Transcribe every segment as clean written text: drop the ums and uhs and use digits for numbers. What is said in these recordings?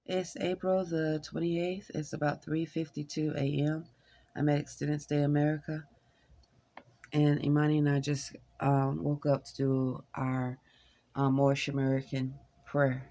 It's April the 28th. It's about 3:52 a.m. I'm at Extended Stay America, and Imani and I just woke up to do our Moorish American prayer.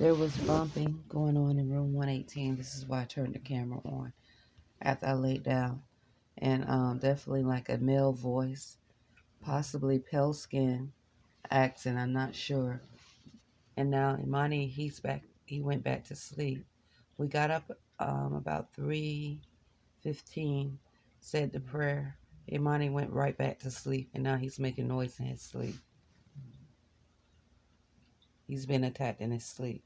There was bumping going on in room 118. This is why I turned the camera on after I laid down. And definitely like a male voice, possibly pale skin accent, I'm not sure. And now Imani, he's back. He went back to sleep. We got up about 3:15, said the prayer. Imani went right back to sleep, and now he's making noise in his sleep. He's been attacked in his sleep.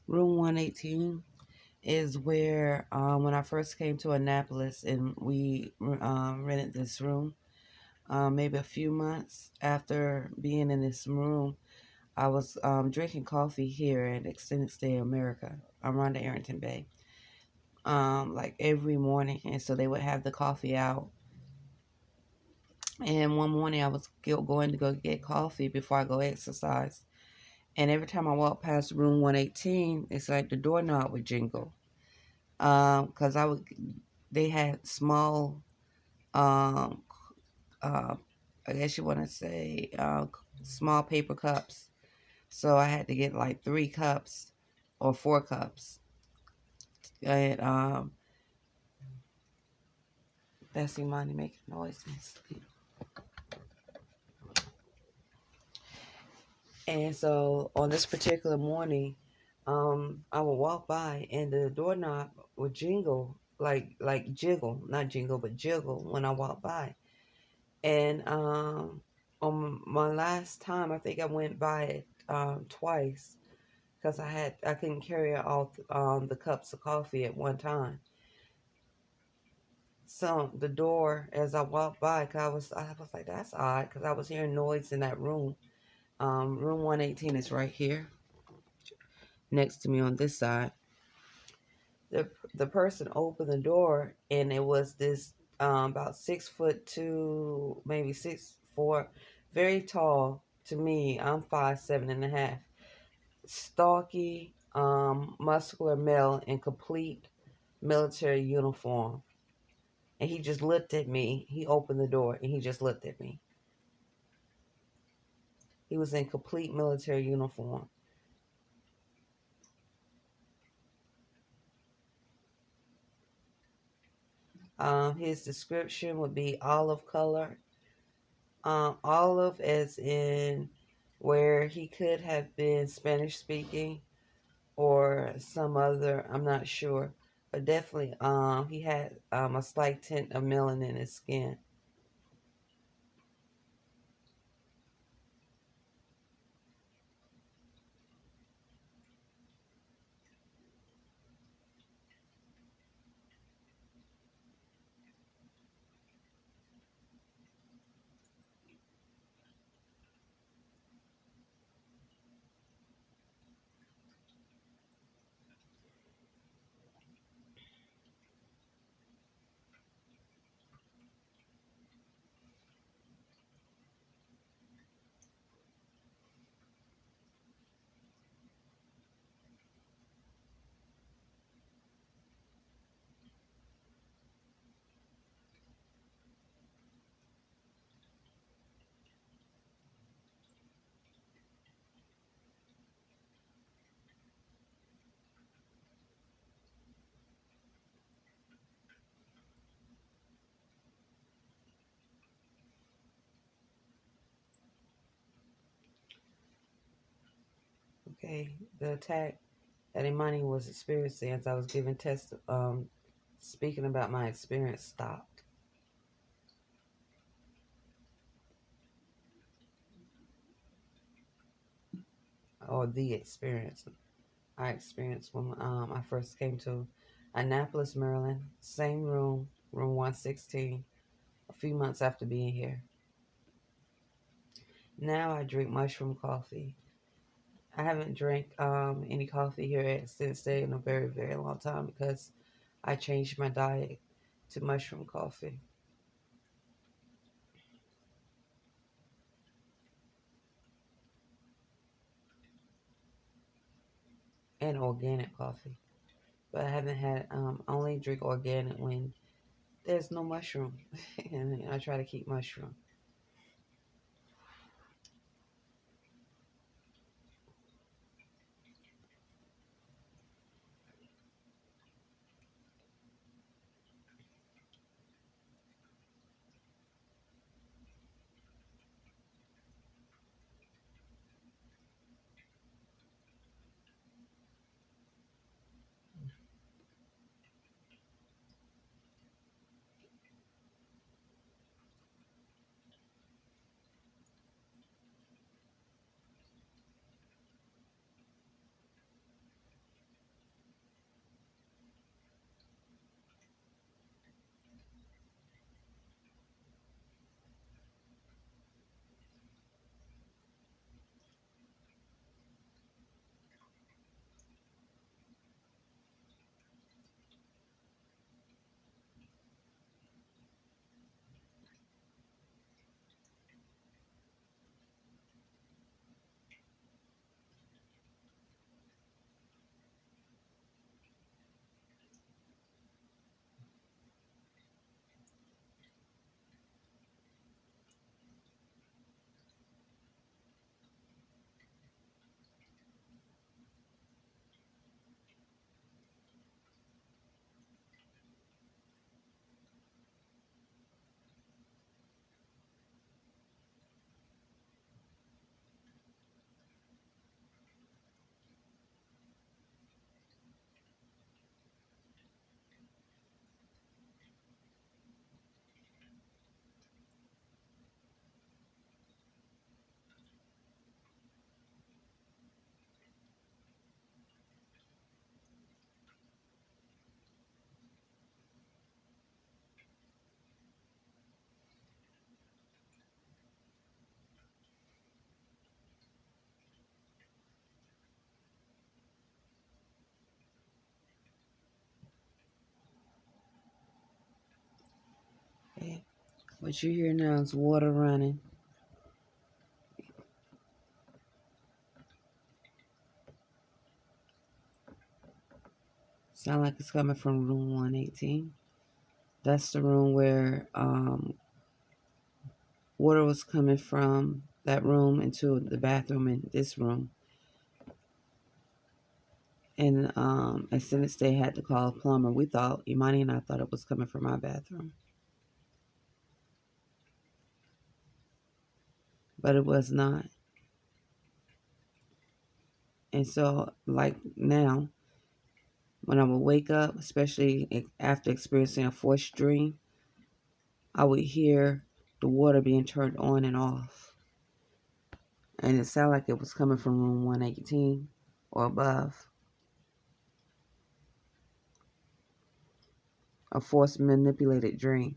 Room 118 is where when I first came to Annapolis and we rented this room, maybe a few months after being in this room, I was drinking coffee here at Extended Stay America around the Arrington-Bey, like every morning. And so they would have the coffee out. And one morning I was going to go get coffee before I go exercise. And every time I walk past room 118, it's like the doorknob would jingle. Because they had small, um, uh, I guess you want to say, small paper cups. So I had to get like 3 cups or 4 cups. And that's Imani making noise in his sleep. And so on this particular morning, I would walk by and the doorknob would jingle, like jiggle, not jingle, but jiggle when I walk by. And on my last time, I think I went by it twice because I couldn't carry all the cups of coffee at one time. So the door, as I walked by, 'cause I was like, that's odd, because I was hearing noise in that room. Room 118 is right here next to me on this side. The person opened the door, and it was this about 6'2", maybe 6'4", very tall to me. I'm 5'7.5". Stocky, muscular male in complete military uniform. And he just looked at me. He opened the door and he just looked at me. He was in complete military uniform. His description would be olive color. Olive as in where he could have been Spanish speaking or some other, I'm not sure. But definitely he had a slight tint of melanin in his skin. Okay, the attack that Imani was experiencing as I was giving speaking about my experience stopped. Or the experience I experienced when I first came to Annapolis, Maryland. Same room, room 116, a few months after being here. Now I drink mushroom coffee. I haven't drank any coffee here at Extended Stay in a very, very long time because I changed my diet to mushroom coffee. and organic coffee. But I haven't had, only drink organic when there's no mushroom. And I try to keep mushroom. Okay. What you hear now is water running. Sound like it's coming from room 118. That's the room where water was coming from that room into the bathroom in this room. And as soon as they had to call a plumber, we thought, Imani and I thought it was coming from our bathroom. But it was not. And so, like now, when I would wake up, especially after experiencing a forced dream, I would hear the water being turned on and off. And it sounded like it was coming from room 118 or above. A forced manipulated dream.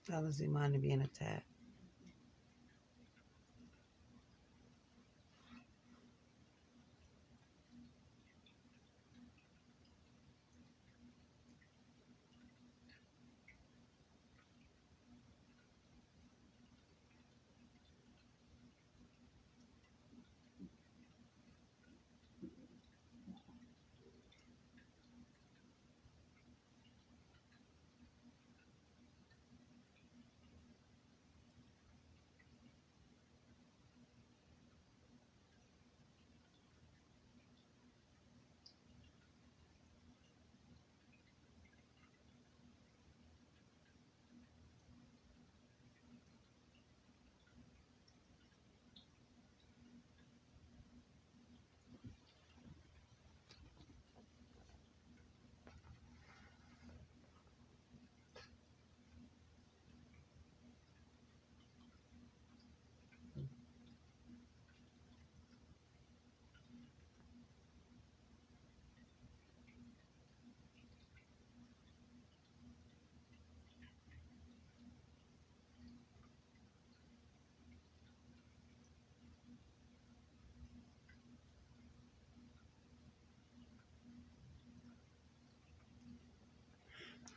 How does he mind being attacked?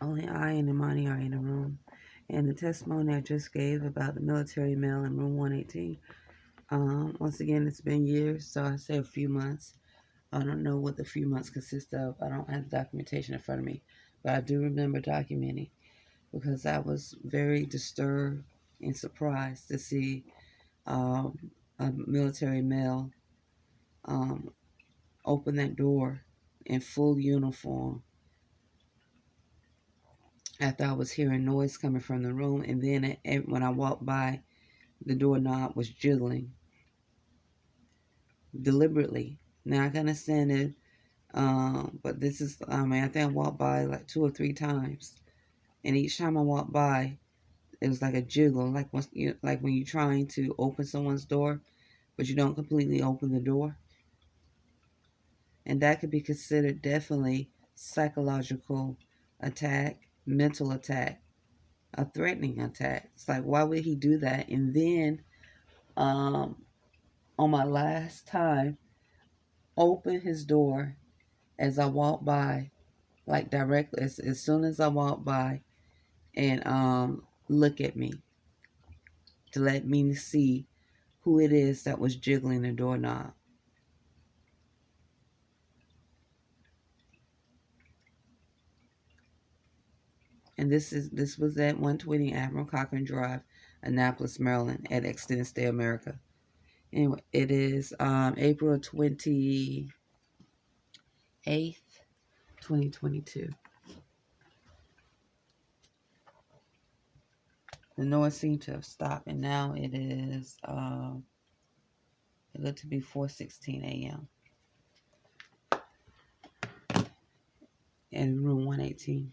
Only I and Imani are in the room. And the testimony I just gave about the military male in room 118, once again, it's been years, so I say a few months. I don't know what the few months consist of. I don't have the documentation in front of me, but I do remember documenting because I was very disturbed and surprised to see um, a military male um, open that door in full uniform after I was hearing noise coming from the room, and then when I walked by, the doorknob was jiggling deliberately. Now I can understand it, but this is, I mean, I think I walked by like 2 or 3 times, and each time I walked by, it was like a jiggle, like when you're trying to open someone's door, but you don't completely open the door, and that could be considered definitely psychological attack, mental attack, a threatening attack. It's like, why would he do that? And then, um, on my last time, open his door as I walked by, like directly as soon as I walked by, and look at me to let me see who it is that was jiggling the doorknob. And this was at 120 Admiral Cochran Drive, Annapolis, Maryland, at Extended Stay America. Anyway, it is April 28th, 2022. The noise seemed to have stopped, and now it is it looked to be 4:16 a.m. in room 118.